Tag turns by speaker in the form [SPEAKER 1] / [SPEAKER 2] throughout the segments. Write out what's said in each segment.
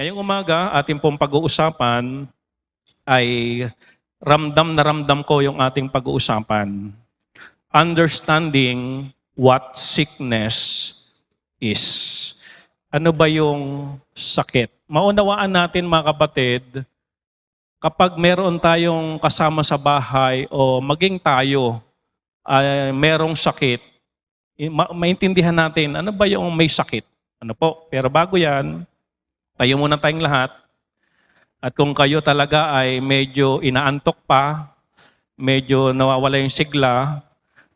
[SPEAKER 1] Ngayong umaga, ating pong pag-uusapan ay ramdam na ramdam ko yung ating pag-uusapan. Understanding what sickness is. Ano ba yung sakit? Maunawaan natin mga kapatid, kapag meron tayong kasama sa bahay o maging tayo ay merong sakit, maintindihan natin ano ba yung may sakit. Ano po? Pero bago yan, tayo muna tayong lahat. At kung kayo talaga ay medyo inaantok pa, medyo nawawala yung sigla,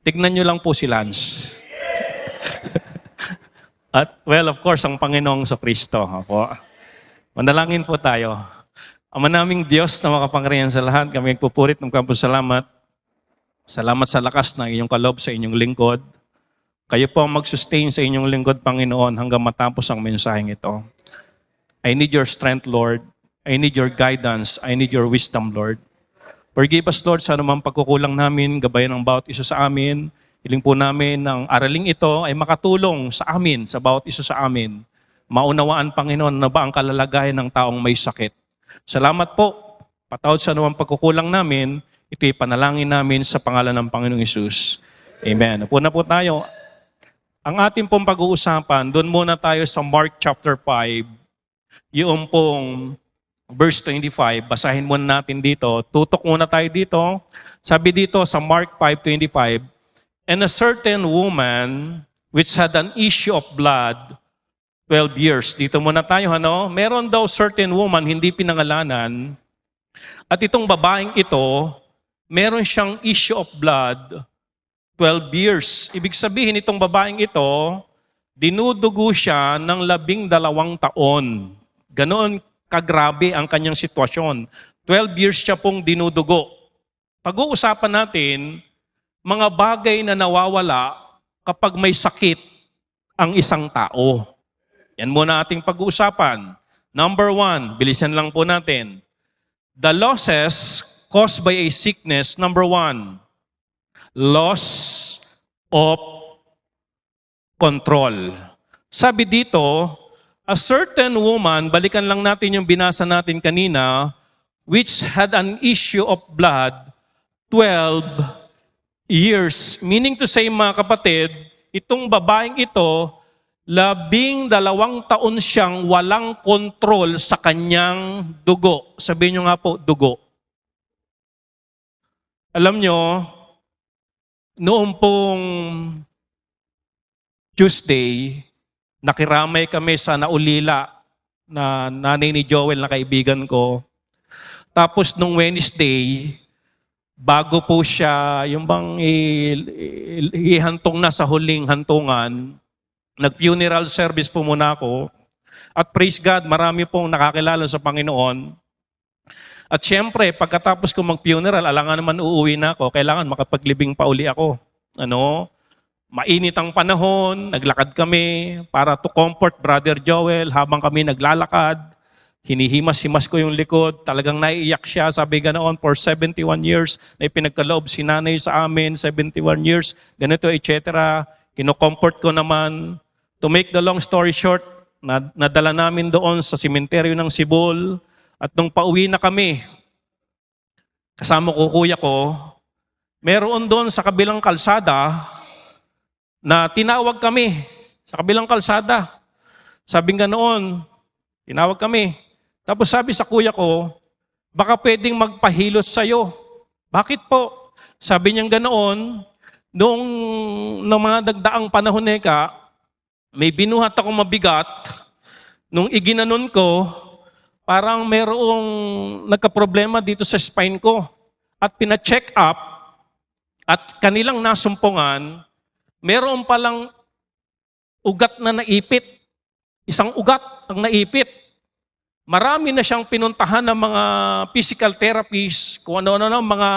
[SPEAKER 1] tignan nyo lang po si Lance. At well, of course, ang Panginoong sa Kristo. Apo. Manalangin po tayo. Ama naming Diyos na makapangyarihan sa lahat, kami nagpupurit ng salamat. Salamat sa lakas ng inyong kaloob sa inyong lingkod. Kayo po ang mag-sustain sa inyong lingkod, Panginoon, hanggang matapos ang mensaheng ito. I need your strength, Lord. I need your guidance. I need your wisdom, Lord. Forgive us, Lord, sa anumang pagkukulang namin, gabayan ng bawat isa sa amin. Hiling po namin ng araling ito ay makatulong sa amin, sa bawat isa sa amin. Maunawaan, Panginoon, na ba ang kalalagayan ng taong may sakit. Salamat po. Patawad sa anumang pagkukulang namin. Ito'y panalangin namin sa pangalan ng Panginoong Hesus. Amen. Upo na po tayo. Ang ating pong pag-uusapan, doon muna tayo sa Mark chapter 5. Yung pong verse 25, basahin muna natin dito. Tutok muna tayo dito. Sabi dito sa Mark 5:25, "And a certain woman which had an issue of blood 12 years." Dito muna tayo, ano? Meron daw certain woman, hindi pinangalanan. At itong babaeng ito, meron siyang issue of blood 12 years. Ibig sabihin, itong babaeng ito, dinudugo siya ng 12 taon. Ganoon kagrabe ang kanyang sitwasyon. 12 years siya pong dinudugo. Pag-uusapan natin, mga bagay na nawawala kapag may sakit ang isang tao. Yan muna ating pag-uusapan. Number 1, bilisan lang po natin. The losses caused by a sickness, number 1, loss of control. Sabi dito, a certain woman, balikan lang natin yung binasa natin kanina, which had an issue of blood 12 years. Meaning to say, mga kapatid, itong babaeng ito, 12 taon siyang walang kontrol sa kanyang dugo. Sabihin nyo nga po, dugo. Alam nyo, noong pong Tuesday, nakiramay kami sa Naulila na nanay ni Joel na kaibigan ko. Tapos nung Wednesday, bago po siya, yung bang ihantong na sa huling hantungan, nag-funeral service po muna ako. At praise God, marami pong nakakilala sa Panginoon. At siyempre, pagkatapos ko mag-funeral, alangan naman uuwi na ako, kailangan makapaglibing pa uli ako. Mainit ang panahon, naglakad kami para to comfort Brother Joel habang kami naglalakad. Hinihimas-himas ko yung likod, talagang naiiyak siya. Sabi ganoon, for 71 years na ipinagkaloob si nanay sa amin, 71 years, ganito, etc. Kino-comfort ko naman. To make the long story short, nadala namin doon sa sementeryo ng Sibol. At nung pauwi na kami, kasama ko kuya ko, meron doon sa kabilang kalsada, na tinawag kami sa kabilang kalsada. Sabi nga noon, tinawag kami. Tapos sabi sa kuya ko, baka pwedeng magpahilot sa'yo. Bakit po? Sabi niya ganoon, noong mga dagdaang panahon neka, may binuhat akong mabigat. Nung iginanon ko, parang merong nagka-problema dito sa spine ko. At pina-check up, at kanilang nasumpungan, meron palang ugat na naipit. Isang ugat ang naipit. Marami na siyang pinuntahan ng mga physical therapists, kung ano-ano ng mga,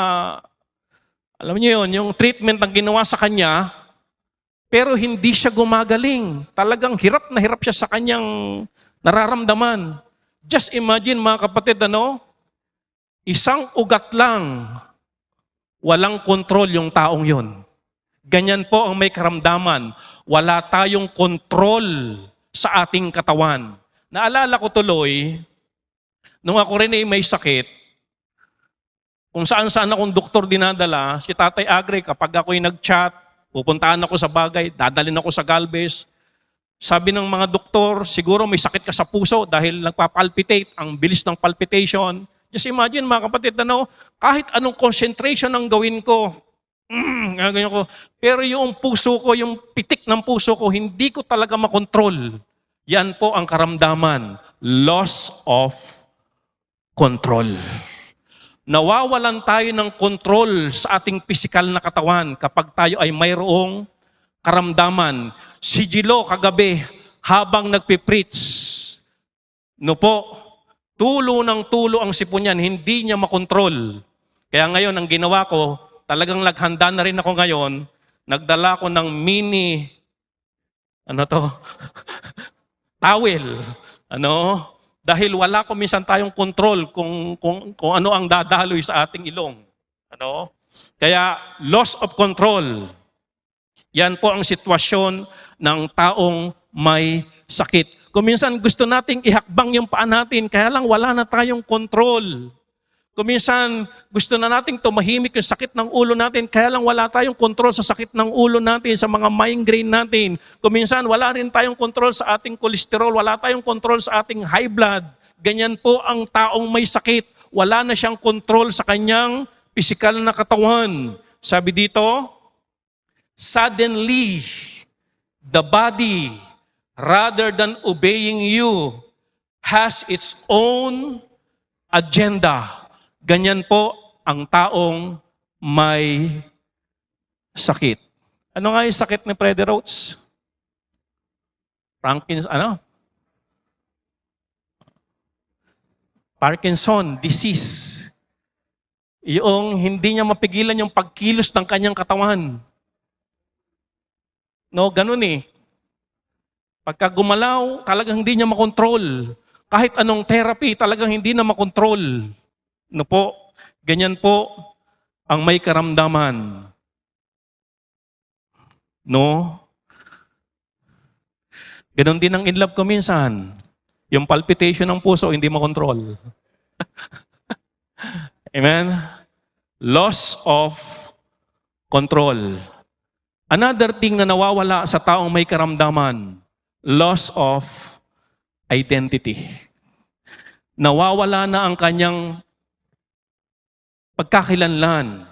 [SPEAKER 1] alam niyo yun, yung treatment na ginawa sa kanya, pero hindi siya gumagaling. Talagang hirap na hirap siya sa kanyang nararamdaman. Just imagine mga kapatid, isang ugat lang, walang kontrol yung taong yun. Ganyan po ang may karamdaman. Wala tayong kontrol sa ating katawan. Naalala ko tuloy, nung ako rin ay may sakit, kung saan-saan akong doktor dinadala, si Tatay Agre, kapag ako'y nag-chat, pupuntahan ako sa bagay, dadalhin ako sa Galvez. Sabi ng mga doktor, siguro may sakit ka sa puso dahil nagpapalpitate, ang bilis ng palpitation. Just imagine mga kapatid, kahit anong concentration ang gawin ko, ganyan ko, pero yung puso ko, yung pitik ng puso ko, hindi ko talaga makontrol. Yan po ang karamdaman, loss of control. Nawawalan tayo ng control sa ating pisikal na katawan kapag tayo ay mayroong karamdaman. Si Gilo kagabi habang nagpipreach, tulo ng tulo ang sipon niyan, hindi niya makontrol. Kaya ngayon ang ginawa ko, talagang naghanda na rin ako ngayon, nagdala ko ng mini, towel. Dahil wala ko minsan tayong control kung ano ang dadaloy sa ating ilong. Kaya loss of control. Yan po ang sitwasyon ng taong may sakit. Kung minsan gusto nating ihakbang yung paa natin, kaya lang wala na tayong control. Kung minsan gusto na nating tumahimik yung sakit ng ulo natin, kaya lang wala tayong control sa sakit ng ulo natin, sa mga migraine natin. Kung minsan wala rin tayong control sa ating kolesterol, wala tayong control sa ating high blood. Ganyan po ang taong may sakit. Wala na siyang control sa kanyang pisikal na katawan. Sabi dito, suddenly, the body, rather than obeying you, has its own agenda. Ganyan po ang taong may sakit. Ano nga yung sakit ni Freddy Roach? Parkinson disease. Yung hindi niya mapigilan yung pagkilos ng kanyang katawan. Ganun eh. Pagka gumalaw, talagang hindi niya makontrol. Kahit anong therapy, talagang hindi na makontrol. Ganyan po ang may karamdaman. Ganon din ang in love ko minsan. Yung palpitation ng puso, hindi makontrol. Amen? Loss of control. Another thing na nawawala sa taong may karamdaman, loss of identity. Nawawala na ang kanyang pagkakilanlan.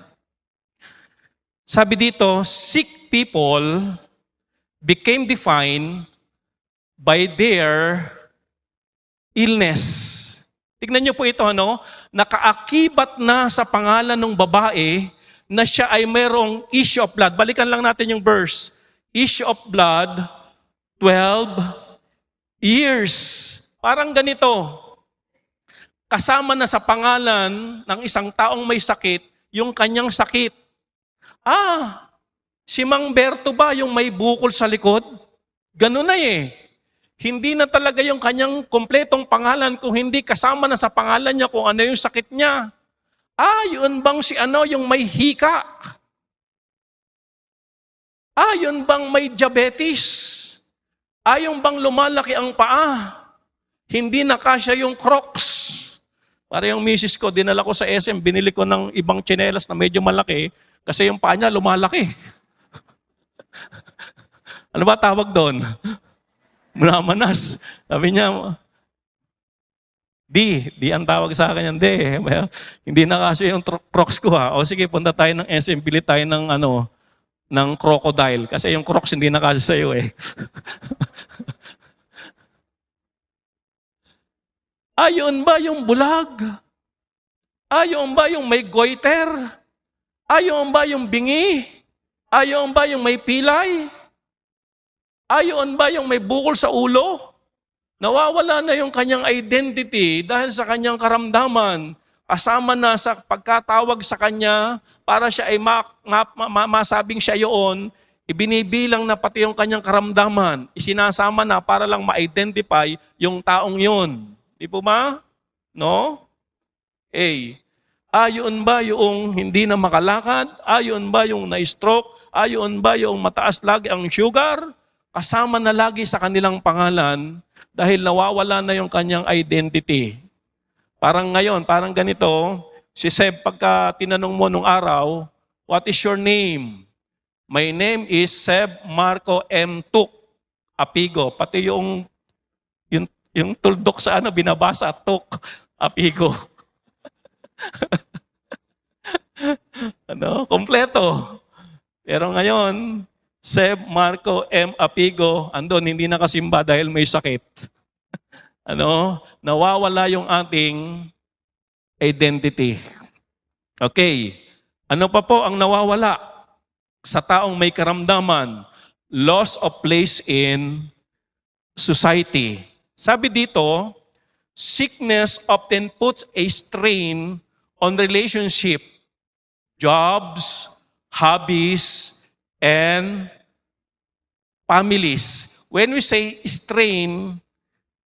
[SPEAKER 1] Sabi dito, sick people became defined by their illness. Tignan niyo po ito, nakaakibat na sa pangalan ng babae na siya ay mayroong issue of blood. Balikan lang natin yung verse. Issue of blood, 12 years. Parang ganito. Kasama na sa pangalan ng isang taong may sakit, yung kanyang sakit. Si Mang Berto ba yung may bukol sa likod? Ganun na eh. Hindi na talaga yung kanyang kompletong pangalan kung hindi kasama na sa pangalan niya kung ano yung sakit niya. Yun bang si yung may hika? Yun bang may diabetes? Yung bang lumalaki ang paa? Hindi na kasya yung Crocs. Para yung misis ko, dinala ko sa SM, binili ko ng ibang tsinelas na medyo malaki kasi yung paa niya lumalaki. Ano ba tawag doon? Mulamanas. Sabi niya, di ang tawag sa akin yan, hindi na kasi yung Crocs ko ha. O sige, punta tayo ng SM, bili tayo ng crocodile. Kasi yung Crocs hindi na kasi sa'yo eh. Yun ba yung bulag? Yun ba yung may goiter? Yun ba yung bingi? Yun ba yung may pilay? Yun ba yung may bukol sa ulo? Nawawala na yung kanyang identity dahil sa kanyang karamdaman. Kasama na sa pagkatawag sa kanya para siya ay masabing siya yun, ibinibilang na pati yung kanyang karamdaman. Isinasama na para lang ma-identify yung taong yun. Di po ba? Yun ba yung hindi na makalakad? Yun ba yung na-stroke? Yun ba yung mataas lagi ang sugar? kasama na lagi sa kanilang pangalan dahil nawawala na yung kanyang identity. Parang ngayon, parang ganito, si Seb, pagka tinanong mo nung araw, what is your name? My name is Seb Marco M. Tuk Apigo. Pati yung tuldok sa binabasa, Tuk Apigo. Kompleto. Pero ngayon, Seb Marco M. Apigo, andun, hindi nakasimba dahil may sakit. Nawawala yung ating identity. Okay. Ano pa po ang nawawala sa taong may karamdaman? Loss of place in society. Sabi dito, sickness often puts a strain on relationship, jobs, hobbies, and families. When we say strain,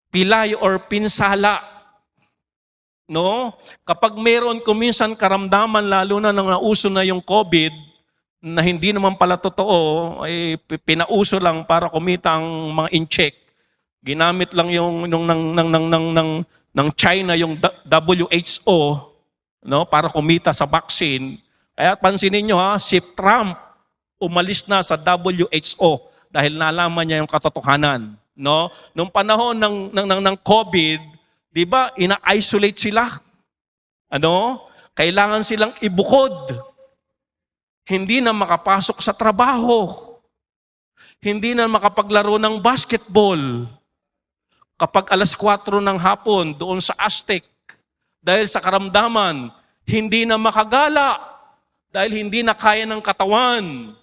[SPEAKER 1] pilay or pinsala, kapag mayroon kuminsan karamdaman, lalo na nang nauso na yung COVID, na hindi naman pala totoo, ay pinauso lang para kumita ang mga in-check. Ginamit lang yung ng China yung WHO, para kumita sa vaccine. Kaya pansinin niyo si Trump umalis na sa WHO dahil nalaman niya yung katotohanan. Nung panahon ng COVID, 'di ba, ina-isolate sila. Kailangan silang ibukod. Hindi na makapasok sa trabaho. Hindi na makapaglaro ng basketball. Kapag alas 4 ng hapon doon sa Aztec, dahil sa karamdaman, hindi na makagala dahil hindi na kaya ng katawan.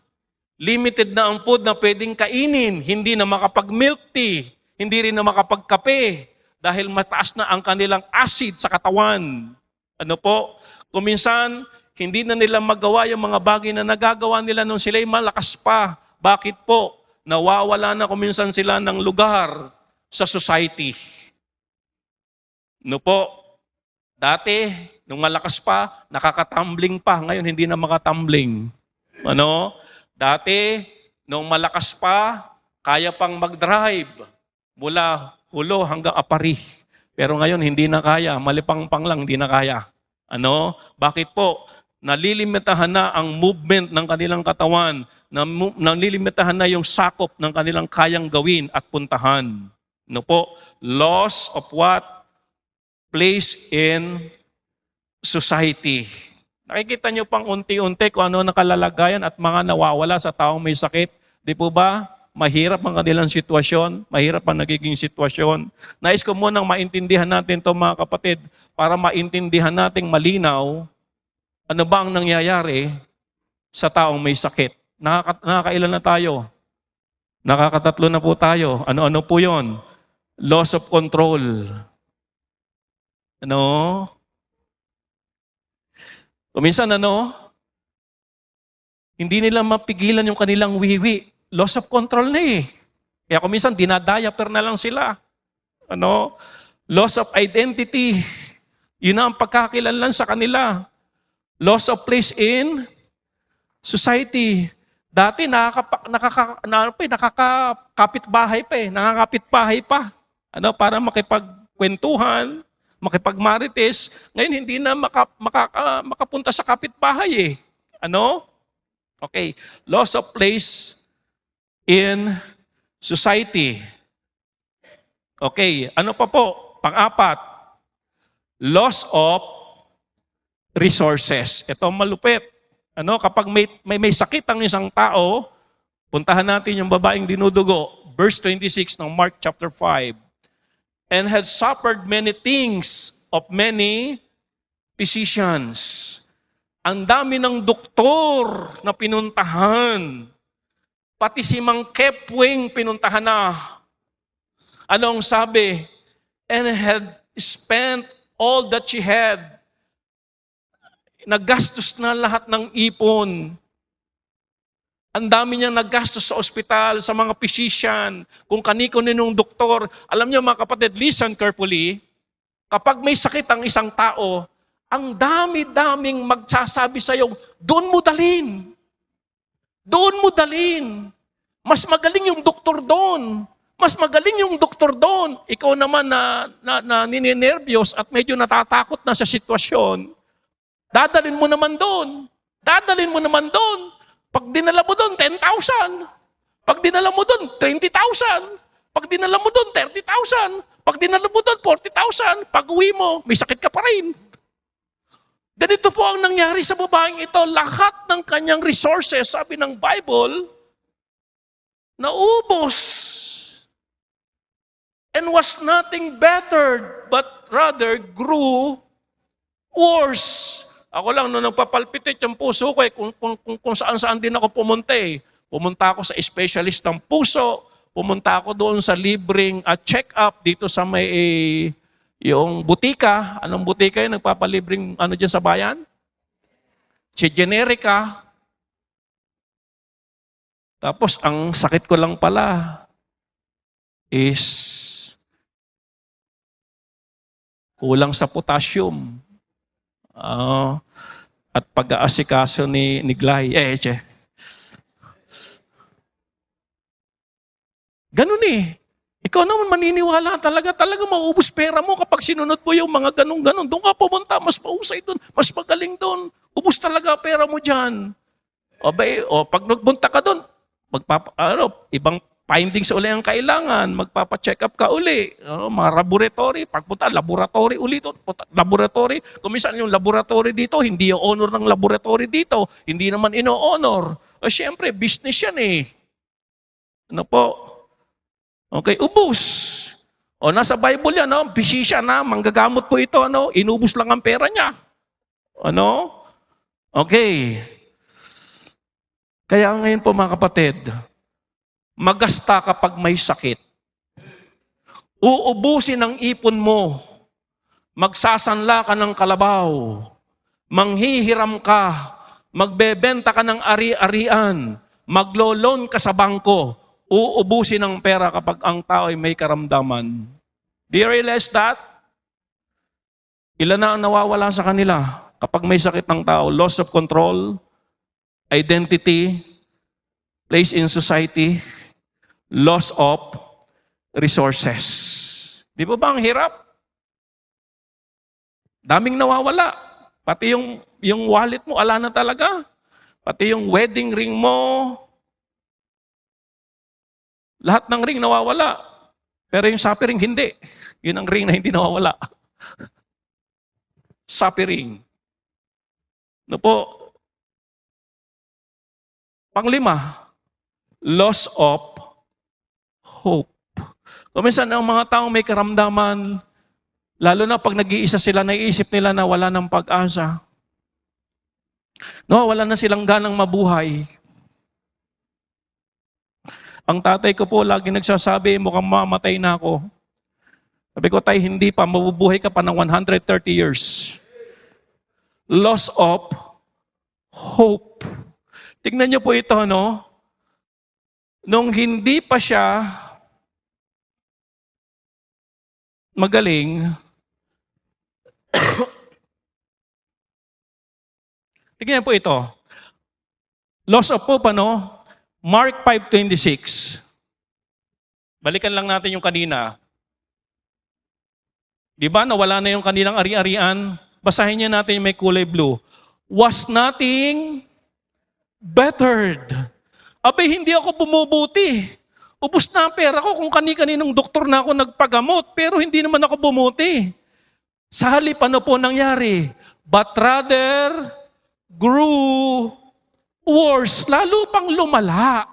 [SPEAKER 1] Limited na ang food na pwedeng kainin, hindi na makapag-milk tea, hindi rin na makapagkape dahil mataas na ang kanilang acid sa katawan. Kuminsan, hindi na nila magawa yung mga bagay na nagagawa nila nung sila'y malakas pa. Bakit po? Nawawala na kuminsan sila ng lugar sa society. Dati, nung malakas pa, nakakatumbling pa. Ngayon, hindi na makatumbling. Dati, nung malakas pa, kaya pang mag-drive mula Hulo hanggang Apari. Pero ngayon, hindi na kaya. Malipang-pang lang, hindi na kaya. Bakit po? Nalilimitahan na ang movement ng kanilang katawan. Nalilimitahan na yung sakop ng kanilang kayang gawin at puntahan. Loss of what? Place in society. Nakikita nyo pang unti-unti kung ano nakalalagayan at mga nawawala sa taong may sakit. Di po ba? Mahirap ang kanilang sitwasyon. Mahirap ang nagiging sitwasyon. Nais ko munang maintindihan natin ito mga kapatid para maintindihan nating malinaw ano ba ang nangyayari sa taong may sakit. Nakakailan na tayo? Nakakatatlo na po tayo. Ano po yon? Loss of control. Kuminsan hindi nila mapigilan yung kanilang wiwi. Loss of control na Kaya kuminsan dinadiaper na lang sila. Loss of identity. Yun na ang pagkakilanlan sa kanila. Loss of place in society. Dati nakakapit bahay pa nakakapit bahay pa. Para makipagkwentuhan, makipagmarites. Ngayon hindi na makapunta sa kapitbahay Okay. Loss of place in society. Okay. Ano pa po? Pang-apat. Loss of resources. Ito malupit. Kapag may sakit ang isang tao, puntahan natin yung babaeng dinudugo. Verse 26 ng Mark chapter 5. And had suffered many things of many physicians. Ang dami ng doktor na pinuntahan. Pati si Mang Kepwing pinuntahan na. Anong sabi? And had spent all that she had. Naggastos na lahat ng ipon. Ang dami niyang naggastos sa ospital, sa mga physician, kung kanino-ninong doktor. Alam niyo mga kapatid, listen carefully. Kapag may sakit ang isang tao, ang dami-daming magsasabi sa iyo, doon mo dalhin. Doon mo dalhin. Mas magaling yung doktor doon. Mas magaling yung doktor doon. Ikaw naman na nininervyos at medyo natatakot na sa sitwasyon, dadalin mo naman doon. Dadalin mo naman doon. Pag dinala mo doon, 10,000. Pag dinala mo doon, 20,000. Pag dinala mo doon, 30,000. Pag dinala mo doon, 40,000. Pag uwi mo, may sakit ka pa rin. Ganito po ang nangyari sa babaeng ito. Lahat ng kanyang resources, sabi ng Bible, naubos. And was nothing better, but rather grew worse. Ako lang, nung nagpapalpitit yung puso ko, kung saan-saan din ako pumunta eh. Pumunta ako sa specialist ng puso, pumunta ako doon sa libreng check-up dito sa may yung butika. Anong butika yun? Nagpapalibreng ano dyan sa bayan? Si Generica. Tapos, ang sakit ko lang pala is kulang sa potassium. At pag-aasikaso ni Glay. Ganun eh. Ikaw naman maniniwala talaga maubos pera mo kapag sinunod mo yung mga ganun-ganun. Doon ka pumunta, mas mausay doon, mas magaling doon. Ubus talaga pera mo dyan. Pag nagbunta ka doon, ibang findings uli ang kailangan, magpapa-check up ka uli. Mga laboratory, pagpunta, laboratory uli doon. Laboratory, kung minsan yung laboratory dito, hindi yung honor ng laboratory dito, hindi naman ino-honor. Siyempre, business yan eh. Ano po? Okay, ubus. Nasa Bible yan, bisisya na, manggagamot po ito, inubos lang ang pera niya. Okay. Kaya ngayon po mga kapatid, magasta kapag may sakit. Uubusin ang ipon mo. Magsasanla ka ng kalabaw. Manghihiram ka. Magbebenta ka ng ari-arian. Maglo-loan ka sa bangko. Uubusin ang pera kapag ang tao ay may karamdaman. Do you realize that? Ilan na ang nawawala sa kanila kapag may sakit ng tao? Loss of control, identity, place in society, loss of resources. Di ba ang hirap? Daming nawawala. Pati yung wallet mo, ala na talaga. Pati yung wedding ring mo, lahat ng ring nawawala. Pero yung sapi ring hindi. Yun ang ring na hindi nawawala. Sapi ring. Po? Panglima, loss of hope. Kung minsan ang mga taong may karamdaman, lalo na pag nag-iisa sila, naiisip nila na wala ng pag-asa. Wala na silang ganang mabuhay. Ang tatay ko po lagi nagsasabi, mukhang mamatay na ako. Sabi ko, tay, hindi pa, mabubuhay ka pa ng 130 years. Loss of hope. Tignan niyo po ito, Nung hindi pa siya magaling, tignan niyo po ito. Loss of hope, Mark 5:26. Balikan lang natin yung kanina. Di ba nawala na yung kanilang ari-arian? Basahin niya natin yung may kulay blue. Was nothing bettered. Abay, hindi ako bumubuti. Ubus na ang pera ko kung kani-kaninong doktor na ako nagpagamot, pero hindi naman ako bumuti. Sa halip, ano po nangyari? But rather grew worse, lalo pang lumala.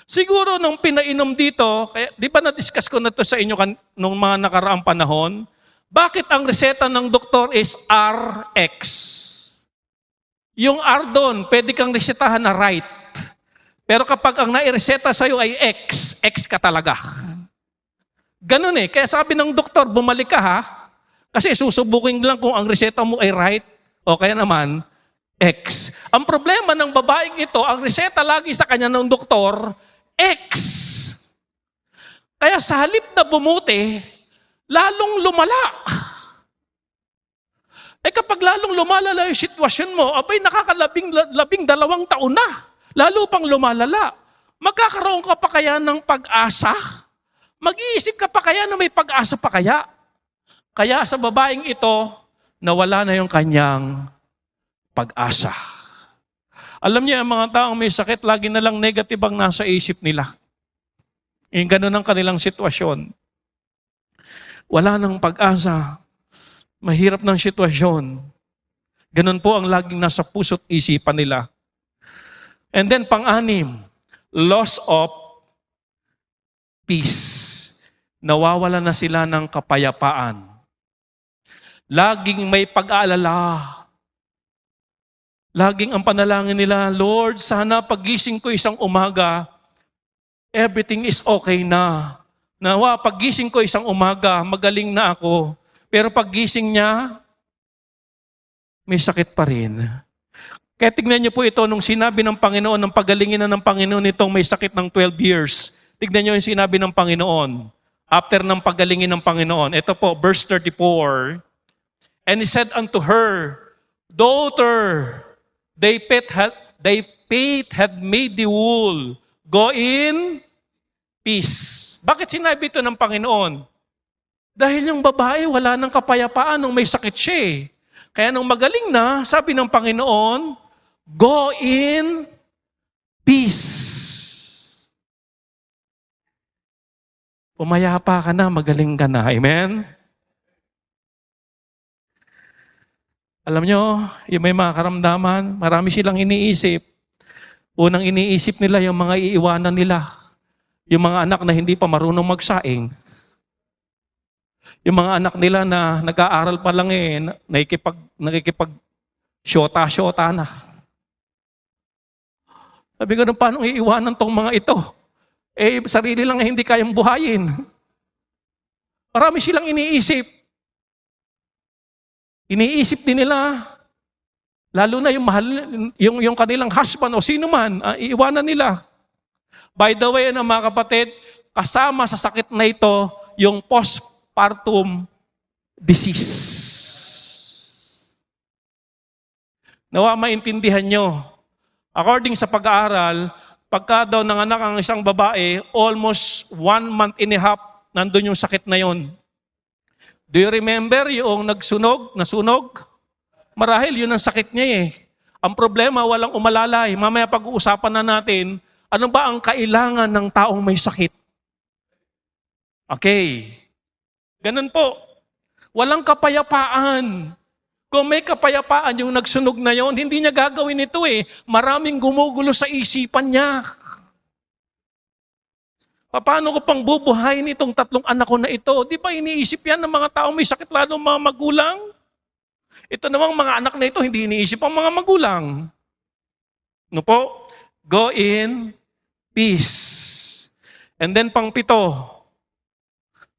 [SPEAKER 1] Siguro nung pinainom dito, kaya, di ba na-discuss ko na to sa inyo nung mga nakaraang panahon, bakit ang reseta ng doktor is RX? Yung R doon, pwede kang resetahan na right. Pero kapag ang naireseta sa'yo ay X, X ka talaga. Ganun eh. Kaya sabi ng doktor, bumalik ka ha, kasi susubukin lang kung ang reseta mo ay right o kaya naman, X. Ang problema ng babaeng ito, ang reseta lagi sa kanya ng doktor, X. Kaya sa halip na bumuti, lalong lumala. Kapag lalong lumalala yung sitwasyon mo, abay nakakalabing 2 taon na. Lalo pang lumalala. Magkakaroon ka pa kaya ng pag-asa? Mag-iisip ka pa kaya na may pag-asa pa kaya? Kaya sa babaeng ito, nawala na yung kanyang pag-asa. Alam niyo, ang mga taong may sakit, lagi na lang negative ang nasa isip nila. Yung ganun ang kanilang sitwasyon. Wala nang pag-asa. Mahirap ng sitwasyon. Ganun po ang laging nasa puso't isipan nila. And then pang-anim, loss of peace. Nawawala na sila ng kapayapaan. Laging may pag-aalala. Laging ang panalangin nila, Lord, sana pagising ko isang umaga, everything is okay na. Nawa, pagising ko isang umaga, magaling na ako. Pero pagising niya, may sakit pa rin. Kaya tignan niyo po ito, nung sinabi ng Panginoon, ng pagalingin na ng Panginoon itong may sakit ng 12 years. Tignan niyo yung sinabi ng Panginoon. After ng pagalingin ng Panginoon. Ito po, verse 34. And he said unto her, Daughter, thy faith had made thee whole. Go in peace. Bakit sinabi ito ng Panginoon? Dahil yung babae wala ng kapayapaan nung may sakit siya eh. Kaya nung magaling na, sabi ng Panginoon, go in peace. Pumayapa ka na, magaling ka na. Amen? Alam nyo, yung may mga karamdaman, marami silang iniisip. Unang iniisip nila yung mga iiwanan nila. Yung mga anak na hindi pa marunong magsaing. Yung mga anak nila na nag-aaral pa lang nakikipag-syota-syota na. Sabi ko, paano iiwanan tong mga ito? Sarili lang hindi kayang buhayin. Marami silang iniisip. Iniisip din nila, lalo na yung mahal, yung kanilang husband o sino man, iiwanan nila. By the way, mga kapatid, kasama sa sakit na ito, yung postpartum disease. Nawa maintindihan nyo. According sa pag-aaral, pagka daw nanganak ang isang babae, almost 1 month and a half, nandun yung sakit na yon. Do you remember yung nasunog? Marahil yun ang sakit niya eh. Ang problema, walang umalalay. Mamaya pag-uusapan na natin, ano ba ang kailangan ng taong may sakit? Okay. Ganun po. Walang kapayapaan. Kung may kapayapaan yung nagsunog na yon, hindi niya gagawin ito eh. Maraming gumugulo sa isipan niya. Paano ko pang bubuhayin itong 3 anak ko na ito? Di ba iniisip yan ng mga taong may sakit, lalo mga magulang? Ito namang mga anak na ito, hindi iniisip ang mga magulang. No po? Go in peace. And then pang-7,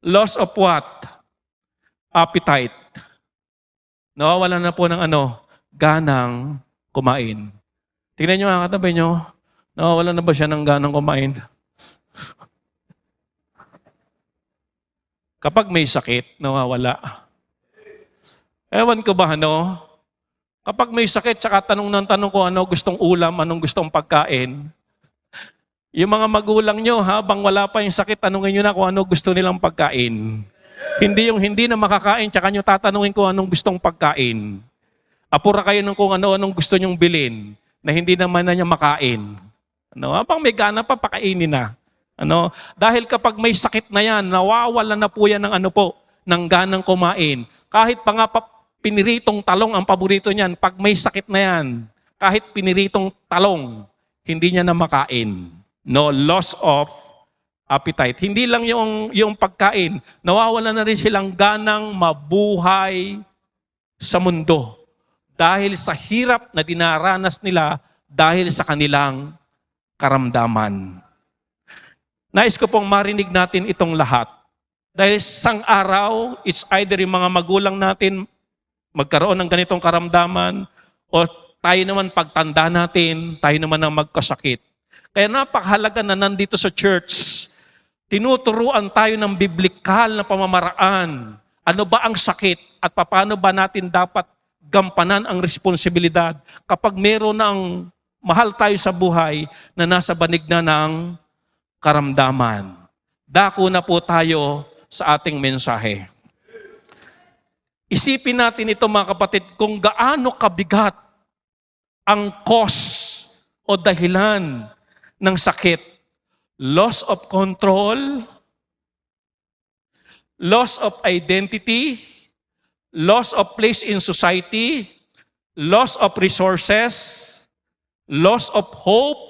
[SPEAKER 1] loss of what? Appetite. Nawawala na po ng ganang kumain. Tingnan nyo ang katabi nyo, nawawala na ba siya ng ganang kumain? Kapag may sakit, nawawala. Ewan ko ba kapag may sakit, saka tanong ng tanong ko gustong ulam, anong gustong pagkain. Yung mga magulang nyo, habang wala pa yung sakit, tanongin nyo na kung ano gusto nilang pagkain. Hindi yung hindi na makakain, tsaka nyo tatanungin kung anong gustong pagkain. Apura kayo nung kung anong gusto nyong bilhin, na hindi naman na niya makain. Habang may gana pa, pakainin na. Dahil kapag may sakit na yan, nawawala na po yan ng ng ganang kumain. Kahit pa nga piniritong talong ang paborito niyan, pag may sakit na yan, kahit piniritong talong, hindi niya na makain. Loss of appetite. Hindi lang yung pagkain, nawawala na rin silang ganang mabuhay sa mundo. Dahil sa hirap na dinaranas nila, dahil sa kanilang karamdaman. Nais ko pong marinig natin itong lahat. Dahil sang araw, it's either yung mga magulang natin magkaroon ng ganitong karamdaman o tayo naman pagtanda natin, tayo naman ang magkasakit. Kaya napakahalaga na nandito sa church, tinuturuan tayo ng biblikal na pamamaraan. Ano ba ang sakit at paano ba natin dapat gampanan ang responsibilidad kapag meron ng Mahal tayo sa buhay na nasa banig na ng karamdaman. Dako na po tayo sa ating mensahe. Isipin natin ito mga kapatid, kung gaano kabigat ang cause o dahilan ng sakit. Loss of control, loss of identity, loss of place in society, loss of resources, loss of hope,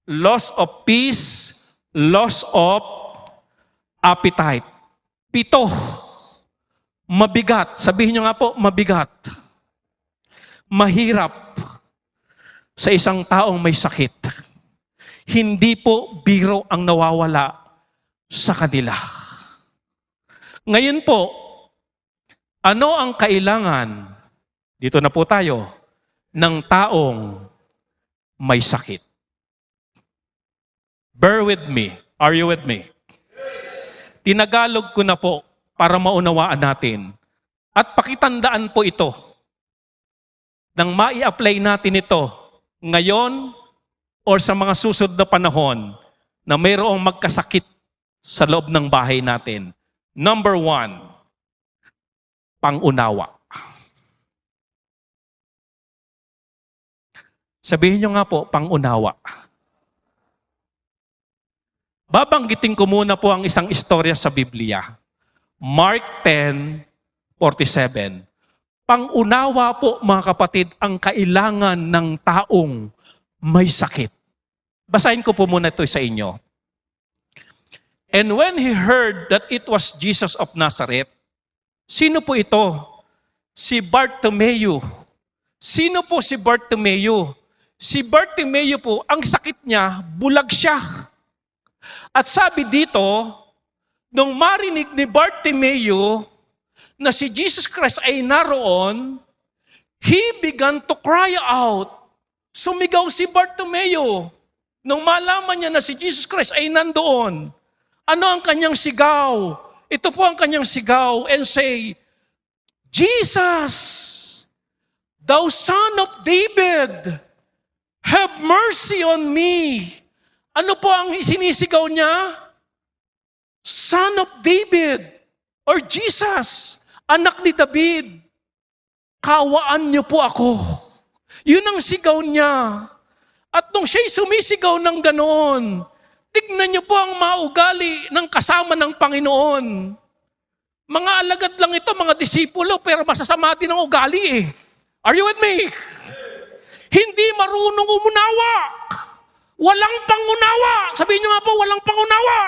[SPEAKER 1] loss of peace, loss of appetite. 7. Mabigat. Sabihin nyo nga po, mabigat. Mahirap sa isang taong may sakit. Hindi po biro ang nawawala sa kanila. Ngayon po, ano ang kailangan, dito na po tayo, ng taong may sakit? Bear with me. Are you with me? Tinagalog ko na po para maunawaan natin. At pakitandaan po ito. Nang mai-apply natin ito ngayon o sa mga susunod na panahon na mayroong magkasakit sa loob ng bahay natin. Number 1, pangunawa. Sabihin nyo nga po, pangunawa. Babanggitin ko muna po ang isang istorya sa Biblia. Mark 10:47. Pangunawa po mga kapatid ang kailangan ng taong may sakit. Basahin ko po muna ito sa inyo. And when he heard that it was Jesus of Nazareth, sino po ito? Si Bartimeo. Sino po si Bartimeo? Si Bartimeo po, ang sakit niya, bulag siya. At sabi dito, nung marinig ni Bartimeo na si Jesus Christ ay naroon, he began to cry out. Sumigaw si Bartimeo. Nung malaman niya na si Jesus Christ ay nandoon, ano ang kanyang sigaw? Ito po ang kanyang sigaw and say, Jesus, thou son of David, have mercy on me. Ano po ang sinisigaw niya? Son of David or Jesus, anak ni David, kawaan niyo po ako. Yun ang sigaw niya. At nung siya'y sumisigaw ng ganoon, tignan niyo po ang maugali ng kasama ng Panginoon. Mga alagad lang ito, mga disipulo, pero masasama din ang ugali eh. Are you with me? Hindi marunong umunawa. Walang pangunawa. Sabihin niyo nga po, walang pangunawa.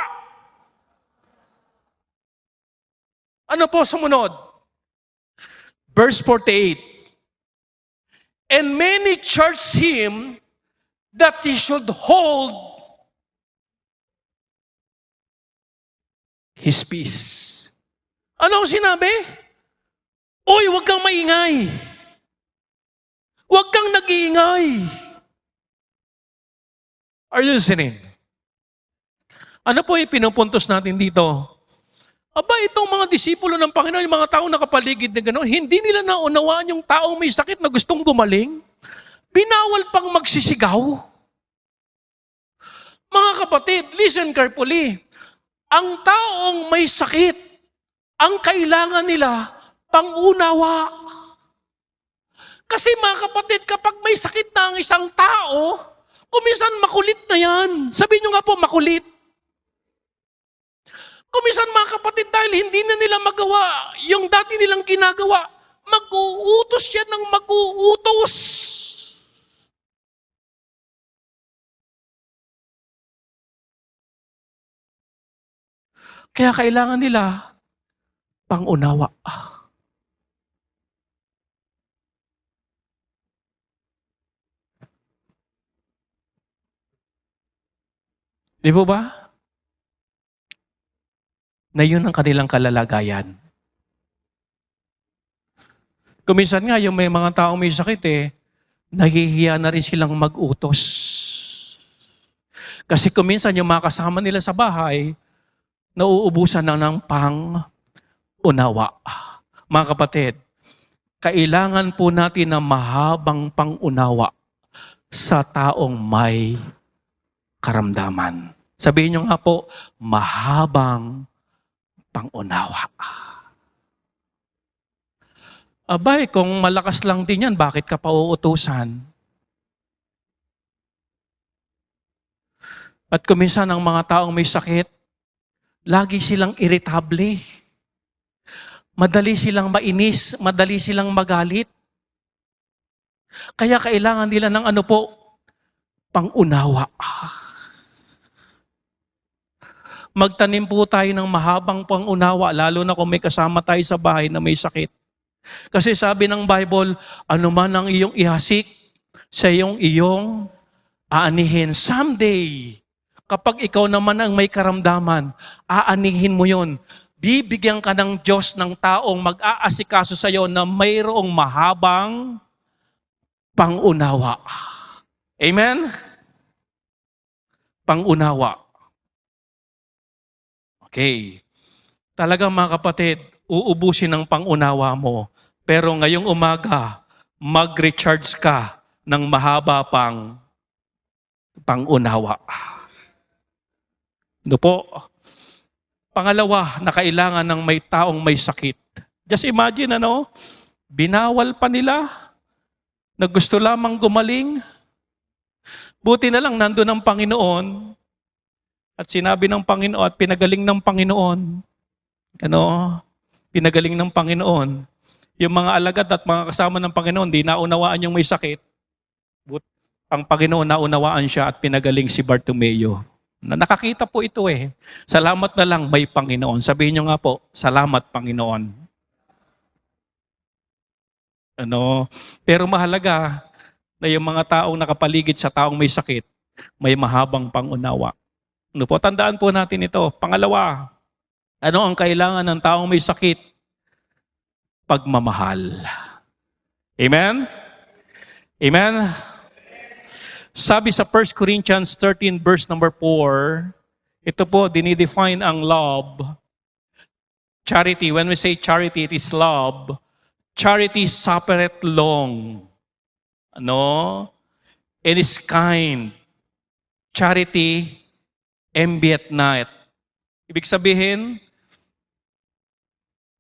[SPEAKER 1] Ano po sumunod? Verse 48. And many charged him that he should hold his peace. Ano ang sinabi? Oy, huwag kang maingay. Huwag kang nag-iingay. Are you listening? Ano po yung pinupuntos natin dito? Aba, itong mga disipulo ng Panginoon, yung mga taong nakapaligid na gano'n, hindi nila naunawaan yung taong may sakit na gustong gumaling. Binawal pang magsisigaw. Mga kapatid, listen carefully. Ang taong may sakit, ang kailangan nila, pangunawa. Kasi mga kapatid, kapag may sakit na ang isang tao, kuminsan makulit na yan. Sabihin nyo nga po, makulit. Kuminsan mga kapatid, dahil hindi na nila magawa yung dati nilang ginagawa, mag-uutos yan ng mag-uutos. Kaya kailangan nila pangunawa. Di po ba? Na yun ang kanilang kalalagayan. Kuminsan nga, yung may mga taong may sakit nahihiya na rin silang mag-utos. Kasi kuminsan yung mga kasama nila sa bahay, nauubusan na ng pang-unawa. Mga kapatid, kailangan po natin ng mahabang pang-unawa sa taong may karamdaman. Sabihin nyo nga po, mahabang pangunawa. Abay, kung malakas lang din yan, bakit ka pa uutusan? At kuminsan ang mga taong may sakit, lagi silang irritable. Madali silang mainis, madali silang magalit. Kaya kailangan nila ng ano po, pangunawa. Magtanim po tayo ng mahabang pangunawa, lalo na kung may kasama tayo sa bahay na may sakit. Kasi sabi ng Bible, ano man ang iyong ihasik, sa iyong aanihin. Someday, kapag ikaw naman ang may karamdaman, aanihin mo yon. Bibigyan ka ng Diyos ng taong mag-aasikaso sa iyo na mayroong mahabang pangunawa. Amen? Pangunawa. Okay. Talagang mga kapatid, uubusin ng pangunawa mo. Pero ngayong umaga, mag-recharge ka ng mahaba pang pangunawa. Ano po? Pangalawa, na kailangan ng may taong may sakit. Just imagine, binawal pa nila na gusto lamang gumaling. Buti na lang nandun ang Panginoon at sinabi ng Panginoon at pinagaling ng Panginoon. Pinagaling ng Panginoon. Yung mga alagad at mga kasama ng Panginoon, di naunawaan yung may sakit. But ang Panginoon naunawaan siya at pinagaling si Bartimeo. Nakakita po ito Salamat na lang may Panginoon. Sabihin nyo nga po, salamat Panginoon. Pero mahalaga na yung mga taong nakapaligid sa taong may sakit, may mahabang pangunawa. Tandaan po natin ito. Pangalawa, ano ang kailangan ng taong may sakit? Pagmamahal. Amen? Amen? Sabi sa 1 Corinthians 13 verse number 4, ito po, dinidefine ang love. Charity, when we say charity, it is love. Charity suffereth long. It is kind. Charity envieth not. Ibig sabihin,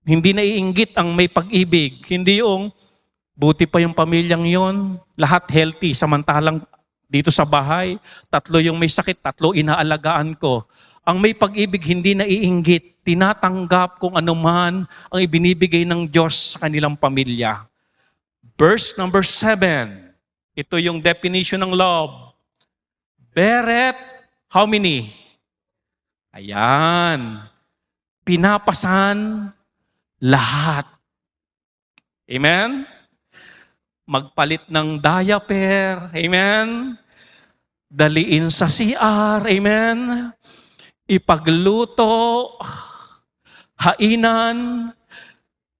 [SPEAKER 1] hindi naiinggit ang may pag-ibig. Hindi yung buti pa yung pamilyang yon, lahat healthy, samantalang dito sa bahay, 3 yung may sakit, 3 inaalagaan ko. Ang may pag-ibig hindi naiinggit, tinatanggap kung anuman ang ibinibigay ng Diyos sa kanilang pamilya. Verse number 7, ito yung definition ng love. Beareth, how many? Ayan. Pinapasan lahat. Amen? Magpalit ng diaper. Amen? Daliin sa CR. Amen? Ipagluto. Hainan.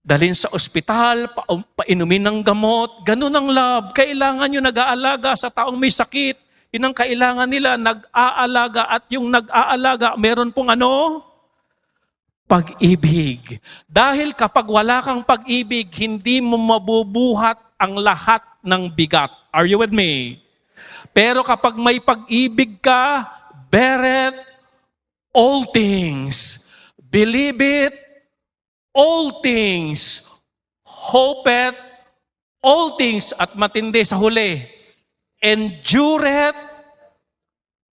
[SPEAKER 1] Dalhin sa ospital. Painumin ng gamot. Ganun ang love. Kailangan yung nag-aalaga sa taong may sakit. Yun ang kailangan nila, nag-aalaga. At yung nag-aalaga, meron pong pag-ibig. Dahil kapag wala kang pag-ibig, hindi mo mabubuhat ang lahat ng bigat. Are you with me? Pero kapag may pag-ibig ka, beareth all things. Believe it, all things. Hopeth all things. At matindi sa huli, endureth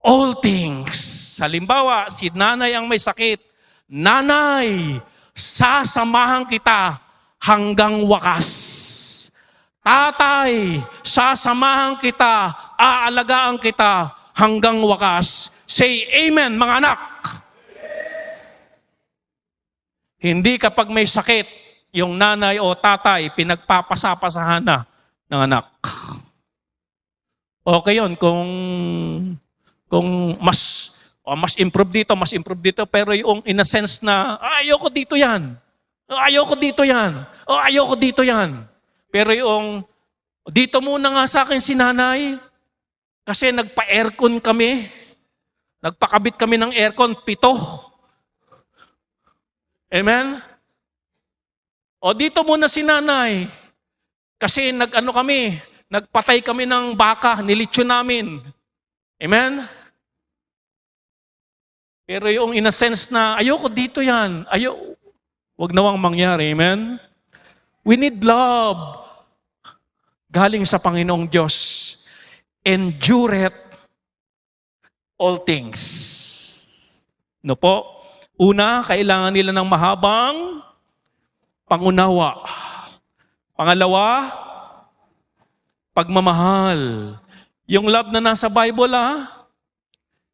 [SPEAKER 1] all things. Halimbawa, si nanay ang may sakit. Nanay, sasamahan kita hanggang wakas. Tatay, sasamahan kita, aalagaan kita hanggang wakas. Say amen, mga anak. Hindi kapag may sakit, yung nanay o tatay, pinagpapasapasahan na ng anak. Okay yun kung mas improve dito, pero yung in a sense na, ayoko dito yan. Ayoko dito yan. Pero yung, dito muna nga sa akin si nanay, kasi nagpa-aircon kami. Nagpakabit kami ng aircon, 7. Amen? O dito muna si nanay, kasi kami, Nagpatay kami ng baka, nilitsyon namin. Amen? Pero yung in a sense na, ayoko dito yan. Huwag nawang mangyari. Amen? We need love. Galing sa Panginoong Diyos. Endureth all things. No po? Una, kailangan nila ng mahabang pangunawa. Pangalawa, pagmamahal. Yung love na nasa Bible,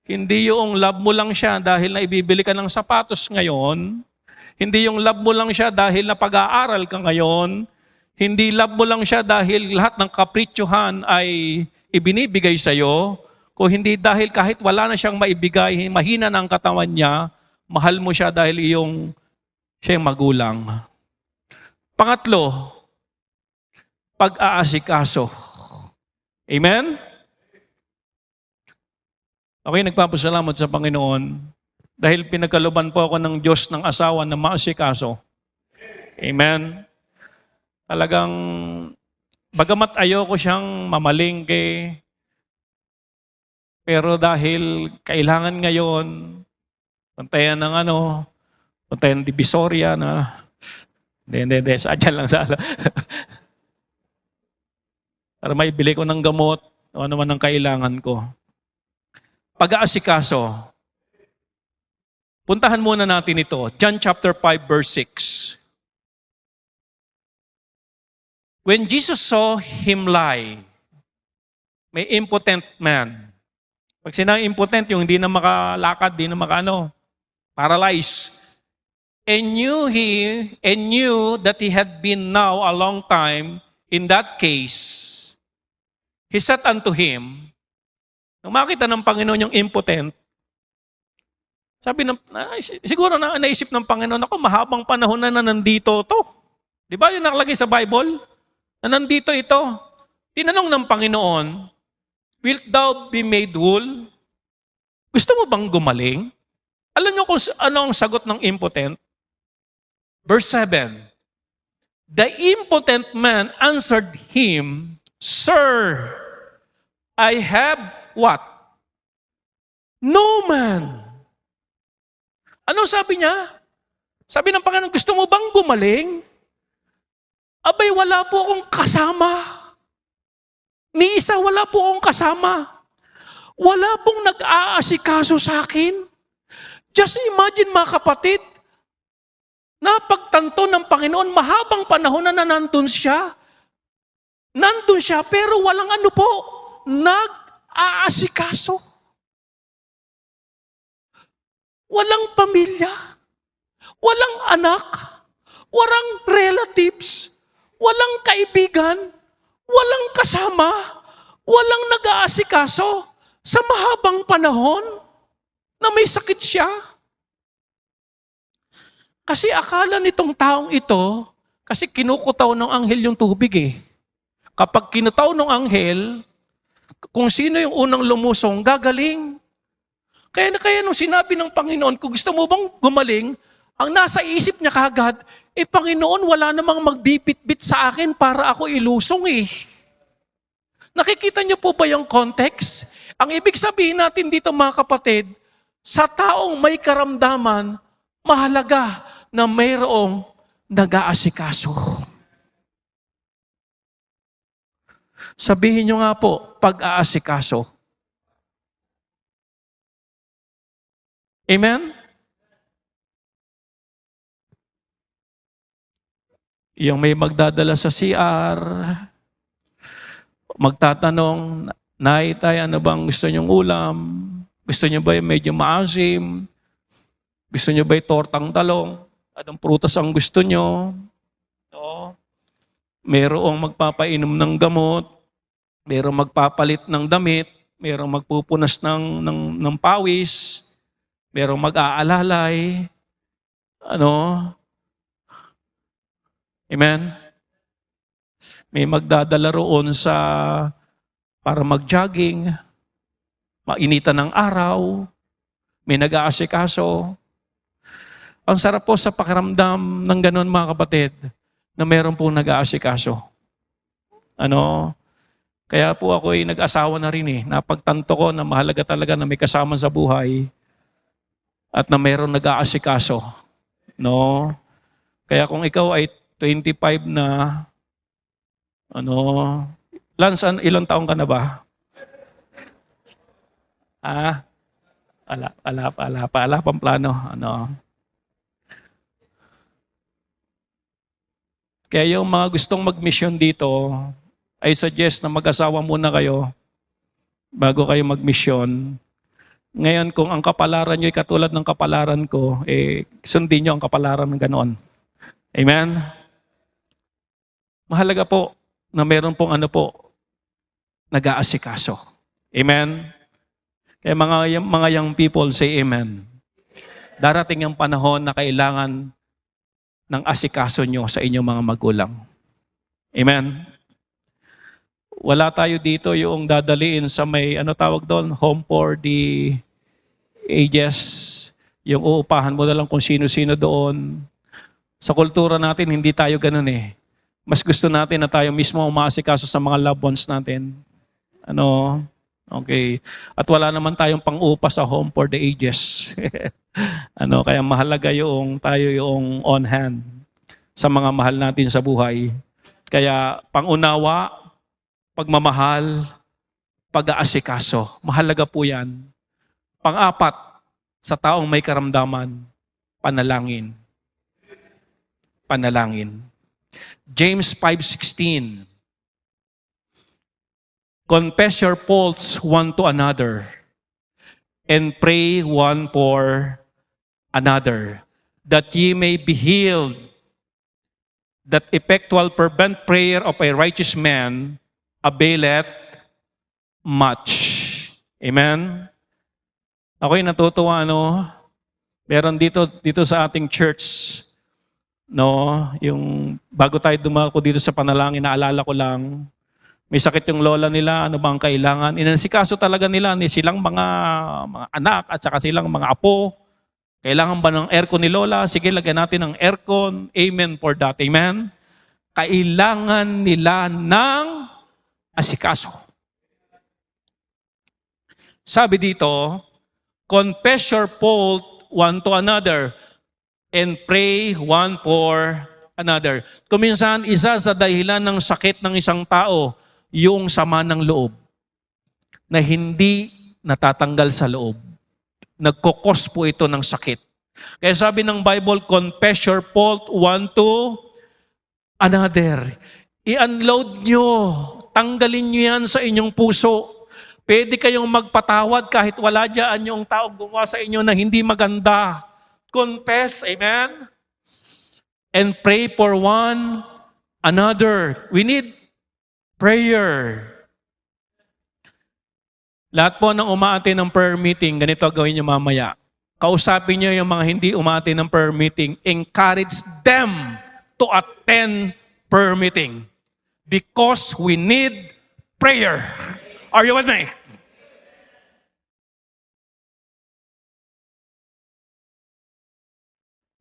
[SPEAKER 1] hindi yung love mo lang siya dahil na ibibili ka ng sapatos ngayon. Hindi yung love mo lang siya dahil na pag-aaral ka ngayon. Hindi love mo lang siya dahil lahat ng kapritsuhan ay ibinibigay sa'yo. Kung hindi dahil kahit wala na siyang maibigay, mahina na ang katawan niya, mahal mo siya dahil siya yung magulang. Pangatlo, pag-aasikaso. Amen? Okay, nagpapasalamat sa Panginoon dahil pinagkaluban po ako ng Diyos ng asawa na maasikaso. Amen? Talagang, bagamat ayoko siyang mamalingke, pero dahil kailangan ngayon, puntayan ng Divisoria na, hindi, sadya lang sa para maibili ko ng gamot, o ano man ang kailangan ko. Pag-aasikaso. Puntahan muna natin ito. John chapter 5 verse 6. When Jesus saw him lie, may impotent man. Pag sinang impotent, yung hindi na makalakad, hindi na paralyzed. And knew that he had been now a long time in that case. He said unto him, nung makita ng Panginoon yung impotent, siguro na naisip ng Panginoon, ako mahabang panahon na nandito to. Di ba yung nakalagay sa Bible? Na nandito ito. Tinanong ng Panginoon, wilt thou be made whole? Gusto mo bang gumaling? Alam niyo kung ano ang sagot ng impotent? Verse 7, the impotent man answered him, Sir, I have what? No man. Ano sabi niya? Sabi ng Panginoon, gusto mo bang gumaling? Abay, wala po akong kasama. Ni isa, wala po akong kasama. Wala pong nag-aasikaso sa akin. Just imagine mga kapatid, napagtanto ng Panginoon, mahabang panahon na nandun siya. Nandun siya, pero walang nag-aasikaso. Walang pamilya, walang anak, walang relatives, walang kaibigan, walang kasama, walang nag-aasikaso sa mahabang panahon na may sakit siya. Kasi akala nitong taong ito, kasi kinukutaw ng anghel yung tubig Kapag kinutaw ng anghel, kung sino yung unang lumusong, gagaling. Kaya nung sinabi ng Panginoon, kung gusto mo bang gumaling, ang nasa isip niya kagad, Panginoon, wala namang magbibit-bit sa akin para ako ilusong Nakikita niyo po ba yung context? Ang ibig sabihin natin dito mga kapatid, sa taong may karamdaman, mahalaga na mayroong nag-aasikaso. Sabihin niyo nga po, pag-aasikaso. Amen? Yung may magdadala sa CR, magtatanong, Nay, tay, ano bang gusto niyong ulam? Gusto niyo ba yung medyo maasim? Gusto niyo ba yung tortang talong? Anong prutas ang gusto niyo? No? Merong magpapainom ng gamot, merong magpapalit ng damit, merong magpupunas ng pawis, merong mag-aalalay. Amen? May magdadala roon para mag-jogging, mainitan ng araw, may nag-aasikaso. Ang sarap po sa pakiramdam ng ganun mga kapatid, na meron pong nag-aasikaso. Kaya po ako ay nag-asawa na rin eh. Napagtanto ko na mahalaga talaga na may kasama sa buhay at na mayroong nag-aasikaso. No? Kaya kung ikaw ay 25 na, ano, Lance, ilang taong ka na ba? Ah, wala pang plano. Ano. Kaya yung mga gustong mag-mission dito, I suggest na mag-asawa muna kayo bago kayo mag-mission. Ngayon, kung ang kapalaran nyo ay katulad ng kapalaran ko, sundin nyo ang kapalaran ng ganoon. Amen? Mahalaga po na meron pong nag-aasikaso. Amen? Kaya mga young people, say amen. Darating ang panahon na kailangan ng asikaso nyo sa inyong mga magulang. Amen? Wala tayo dito yung dadaliin sa may, tawag doon, home for the ages. Yung uupahan mo na lang kung sino-sino doon. Sa kultura natin, hindi tayo ganun eh. Mas gusto natin na tayo mismo umaasikaso sa mga loved ones natin. Okay. At wala naman tayong pang-upa sa home for the ages. Kaya mahalaga yung tayo yung on hand sa mga mahal natin sa buhay. Kaya pangunawa, pagmamahal, pag-aasikaso. Mahalaga po yan. Pang-apat, sa taong may karamdaman, panalangin. Panalangin. James 5:16. Confess your faults one to another and pray one for another, that ye may be healed. That effectual fervent prayer of a righteous man availeth much. Amen? Ako'y natutuwa, meron dito sa ating church, yung bago tayo dumako dito sa panalangin, naalala ko lang, may sakit yung lola nila, ano bang kailangan? Inansikaso talaga nila silang mga anak at saka silang mga apo. Kailangan ba ng aircon ni lola? Sige, lagyan natin ng aircon. Amen for that. Amen? Kailangan nila ng asikaso. Sabi dito, confess your fault one to another and pray one for another. Kuminsan, isa sa dahilan ng sakit ng isang tao, yung sama ng loob na hindi natatanggal sa loob. Nagkokos po ito ng sakit. Kaya sabi ng Bible, confess your fault one to another. I-unload nyo. Tanggalin nyo yan sa inyong puso. Pwede kayong magpatawad kahit wala dyan yung taong gumawa sa inyo na hindi maganda. Confess, amen? And pray for one another. We need prayer. Lahat po ng umaate ng prayer meeting, ganito gawin nyo mamaya. Kausapin nyo yung mga hindi umaate ng prayer meeting. Encourage them to attend prayer meeting. Because we need prayer. Are you with me?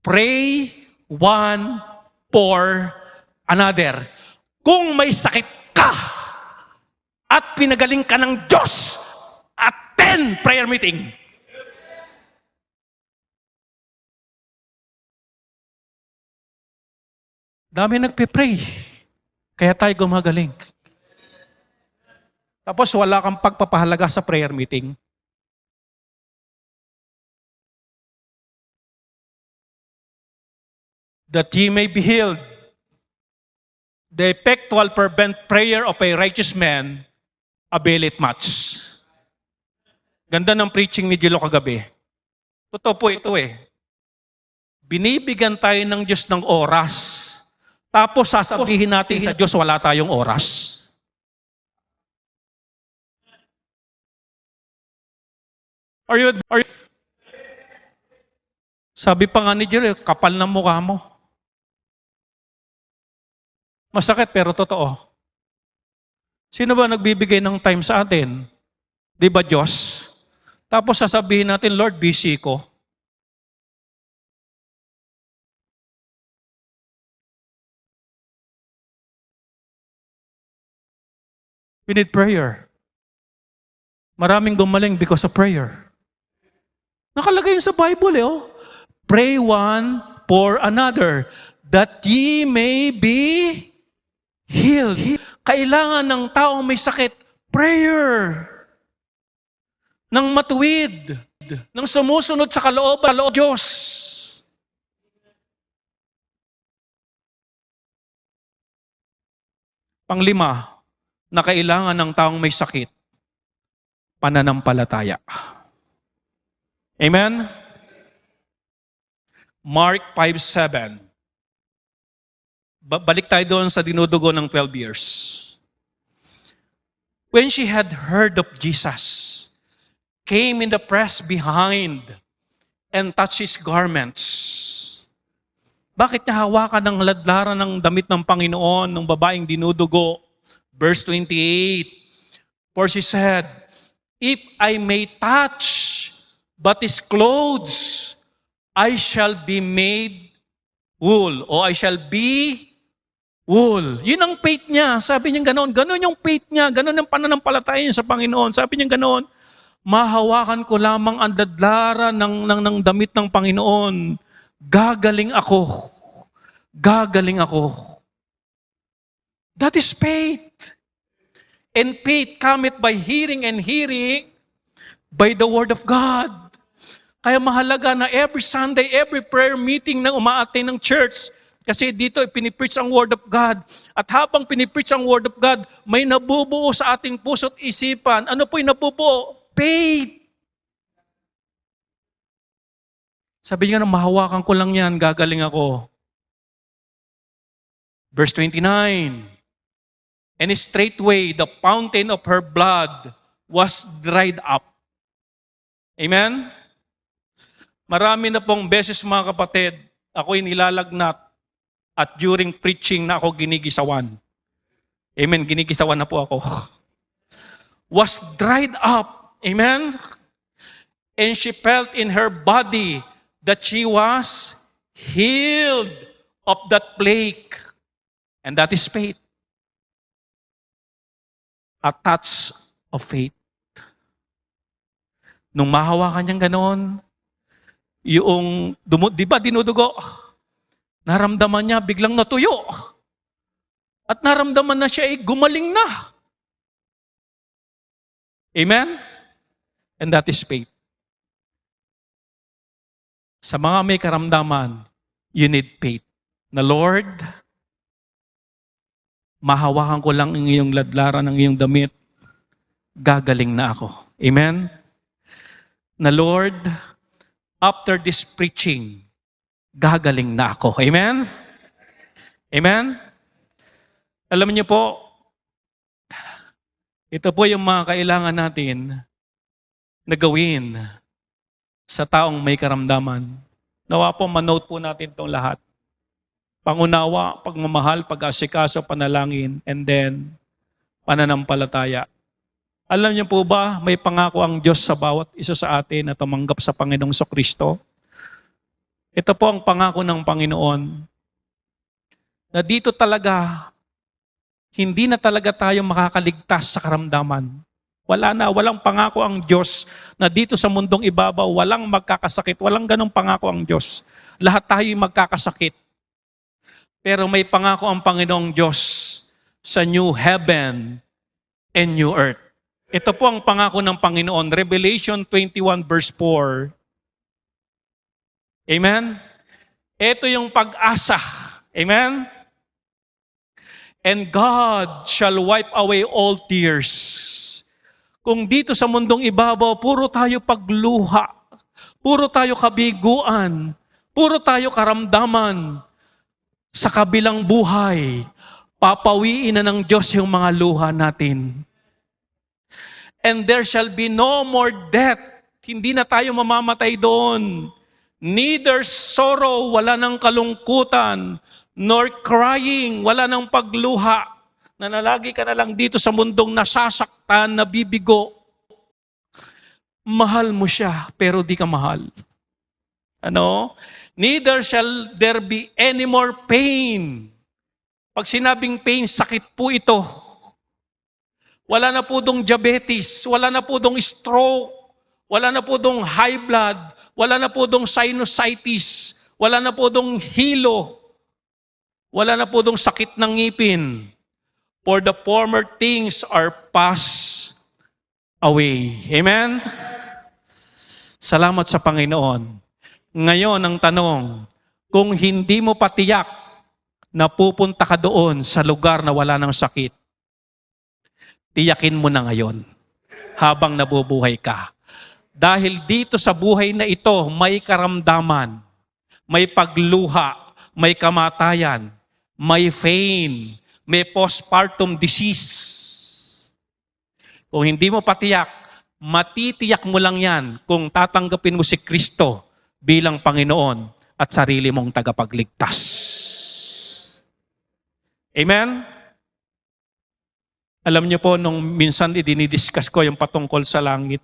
[SPEAKER 1] Pray one for another. Kung may sakit ka at pinagaling ka ng Diyos, attend prayer meeting. Dami nagpe-pray. Kaya tayo gumagaling. Tapos wala kang pagpapahalaga sa prayer meeting. That ye may be healed. The effectual fervent prayer of a righteous man availeth much. Ganda ng preaching ni Jilo kagabi. Totoo po ito eh. Binibigyan tayo ng Diyos ng oras. Tapos sasabihin natin sa Diyos wala tayong oras. Are you? Sabi pa nga ni Jilo, kapal ng mukha mo. Masakit pero totoo. Sino ba nagbibigay ng time sa atin? Di ba Diyos? Tapos sasabihin natin, Lord, busy ko. We need prayer. Maraming gumaling because of prayer. Nakalagay yun sa Bible oh. Pray one for another, that ye may be healed. Kailangan ng taong may sakit, prayer. Nang matuwid, nang sumusunod sa kalooban ng Diyos. Panglima, na kailangan ng taong may sakit, pananampalataya. Amen? Mark 5:7. Balik tayo doon sa dinudugo ng 12 years. When she had heard of Jesus, came in the press behind and touched his garments. Bakit niya hawakan ng ladlaran ng damit ng Panginoon, ng babaeng dinudugo? Verse 28, for she said, if I may touch but his clothes, I shall be made whole, o I shall be whole. Yun ang faith niya. Sabi niya ganoon. Ganoon yung faith niya. Ganoon ang pananampalataya niya sa Panginoon. Sabi niya ganoon, mahawakan ko lamang ang dadlara ng damit ng Panginoon. Gagaling ako. Gagaling ako. That is faith. And faith cometh by hearing, and hearing by the Word of God. Kaya mahalaga na every Sunday, every prayer meeting na umaattend ng church, kasi dito pinipreach ang Word of God. At habang pinipreach ang Word of God, may nabubuo sa ating puso at isipan. Ano po yung nabubuo? Faith. Sabi niya na mahawakan ko lang yan, gagaling ako. Verse 29, and straightway the fountain of her blood was dried up. Amen? Marami na pong beses mga kapatid, ako'y nilalagnat at during preaching na ako ginigisawan. Amen, ginigisawan na po ako. Was dried up. Amen? And she felt in her body that she was healed of that plague. And that is faith. A touch of faith. Nung mahawakan niyang ganoon, yung, di ba dinudugo? Naramdaman niya, biglang natuyo. At naramdaman na siya ay gumaling na. Amen? And that is faith. Sa mga may karamdaman, you need faith. Na Lord, mahawakan ko lang ang iyong ladlaran, ng iyong damit, gagaling na ako. Amen? Na Lord, after this preaching, gagaling na ako. Amen? Amen? Alam niyo po, ito po yung mga kailangan natin na gawin sa taong may karamdaman. Nawa po, manote po natin itong lahat. Pangunawa, pagmamahal, pag-asikaso, panalangin, and then pananampalataya. Alam niyo po ba, may pangako ang Diyos sa bawat isa sa atin na tumanggap sa Panginoong Kristo? Ito po ang pangako ng Panginoon na dito talaga, hindi na talaga tayo makakaligtas sa karamdaman. Wala na, walang pangako ang Diyos na dito sa mundong ibabaw, walang magkakasakit, walang ganong pangako ang Diyos. Lahat tayo magkakasakit. Pero may pangako ang Panginoong Diyos sa new heaven and new earth. Ito po ang pangako ng Panginoon. Revelation 21 verse 4. Amen? Ito yung pag-asa. Amen? And God shall wipe away all tears. Kung dito sa mundong ibabaw, puro tayo pagluha, puro tayo kabiguan, puro tayo karamdaman, sa kabilang buhay, papawiin na ng Diyos yung mga luha natin. And there shall be no more death. Hindi na tayo mamamatay doon. Neither sorrow, wala ng kalungkutan, nor crying, wala ng pagluha. Nanalagi ka na lang dito sa mundong nasasaktan, nabibigo. Mahal mo siya, pero di ka mahal. Ano? Neither shall there be any more pain. Pag sinabing pain, sakit po ito. Wala na po dong diabetes, wala na po dong stroke, wala na po dong high blood, wala na po dong sinusitis, wala na po dong hilo, wala na po dong sakit ng ngipin. For the former things are passed away. Amen? Salamat sa Panginoon. Ngayon ang tanong, kung hindi mo patiyak na pupunta ka doon sa lugar na wala ng sakit, tiyakin mo na ngayon habang nabubuhay ka. Dahil dito sa buhay na ito, may karamdaman, may pagluha, may kamatayan, may pain, may postpartum disease. Kung hindi mo patiyak, matitiyak mo lang yan kung tatanggapin mo si Kristo bilang Panginoon at sarili mong tagapagligtas. Amen? Alam niyo po, nung minsan dinidiscuss ko yung patungkol sa langit.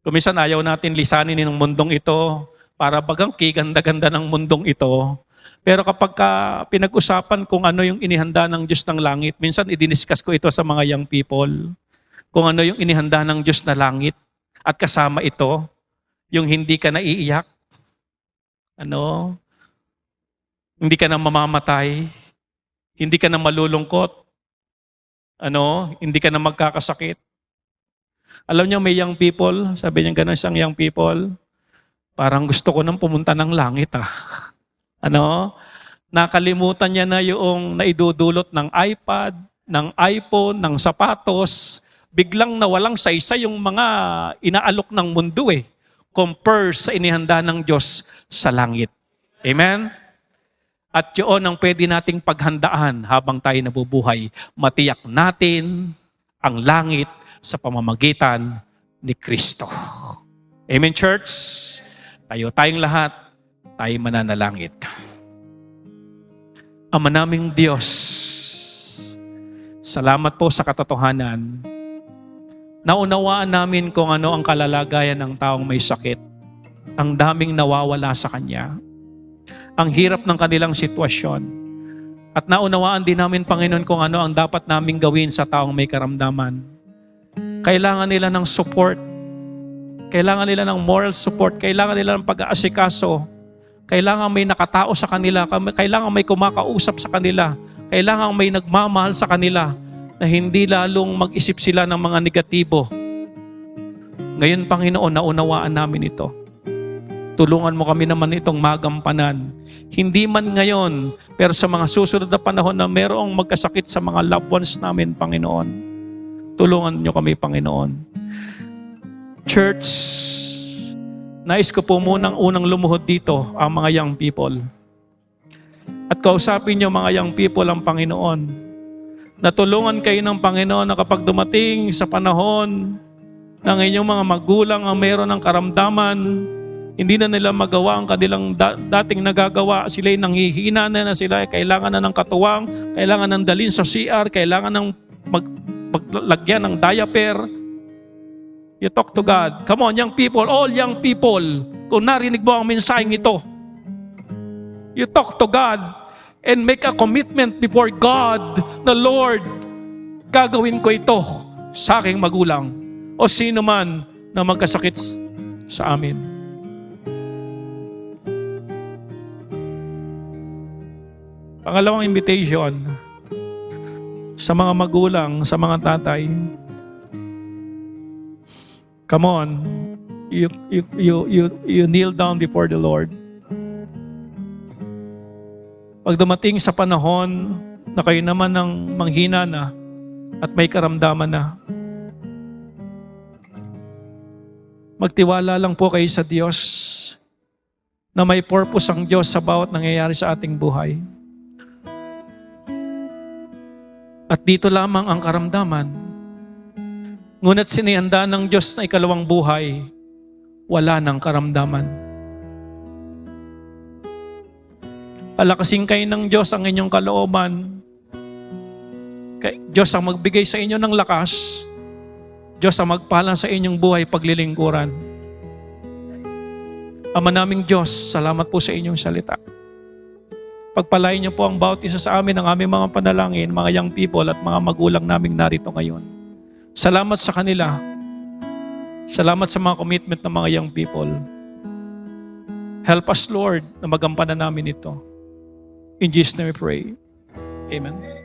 [SPEAKER 1] Kung minsan ayaw natin lisanin ng mundong ito, para bagang kiganda-ganda ng mundong ito. Pero kapag pinag-usapan kung ano yung inihanda ng Diyos ng langit, minsan i-discuss ko ito sa mga young people, kung ano yung inihanda ng Diyos na langit, at kasama ito, yung hindi ka naiiyak, hindi ka na mamamatay, hindi ka na malulungkot, hindi ka na magkakasakit. Alam niyo, may young people, sabi niya gano'n isang young people, parang gusto ko nang pumunta ng langit Nakalimutan niya na yung naidudulot ng iPad, ng iPhone, ng sapatos. Biglang nawalang saysay yung mga inaalok ng mundo compare sa inihanda ng Diyos sa langit. Amen? At yun ang pwede nating paghandaan habang tayo nabubuhay. Matiyak natin ang langit sa pamamagitan ni Kristo. Amen, church? Tayong lahat, tayo mananalangit. Ama naming Diyos, salamat po sa katotohanan. Naunawaan namin kung ano ang kalalagayan ng taong may sakit. Ang daming nawawala sa Kanya. Ang hirap ng kanilang sitwasyon. At naunawaan din namin, Panginoon, kung ano ang dapat naming gawin sa taong may karamdaman. Kailangan nila ng support. Kailangan nila ng moral support. Kailangan nila ng pag-aasikaso. Kailangan may nakatao sa kanila. Kailangan may kumakausap sa kanila. Kailangan may nagmamahal sa kanila na hindi lalong mag-isip sila ng mga negatibo. Ngayon, Panginoon, naunawaan namin ito. Tulungan mo kami naman itong magampanan. Hindi man ngayon, pero sa mga susunod na panahon na merong magkasakit sa mga loved ones namin, Panginoon. Tulungan niyo kami, Panginoon. Church, nais ko po munang unang lumuhod dito ang mga young people. At kausapin niyo mga young people ang Panginoon. Natulungan kayo ng Panginoon na kapag dumating sa panahon ng inyong mga magulang ang mayroon ng karamdaman, hindi na nila magawa ang kanilang dating nagagawa. Sila'y nanghihina na sila, kailangan na ng katuwang, kailangan ng dalhin sa CR, kailangan ng maglagyan ng diaper. You talk to God. Come on, young people, all young people, kung narinig mo ang mensaheng ito, you talk to God and make a commitment before God, the Lord, gagawin ko ito sa aking magulang o sino man na magkasakit sa amin. Pangalawang invitation sa mga magulang, sa mga tatay. Come on, you kneel down before the Lord. Pag dumating sa panahon na kayo naman ng manghina na at may karamdaman na, magtiwala lang po kayo sa Diyos na may purpose ang Diyos sa bawat nangyayari sa ating buhay. At dito lamang ang karamdaman. Ngunit sinihanda ng Diyos na ikalawang buhay, wala ng karamdaman. Palakasin kayo ng Diyos ang inyong kalooban. Diyos ang magbigay sa inyo ng lakas. Diyos ang magpala sa inyong buhay paglilingkuran. Ama naming Diyos, salamat po sa inyong salita. Pagpalain niyo po ang bawat isa sa amin, ang aming mga panalangin, mga young people at mga magulang naming narito ngayon. Salamat sa kanila. Salamat sa mga commitment ng mga young people. Help us, Lord, na magampanan namin ito. In Jesus' name we pray. Amen.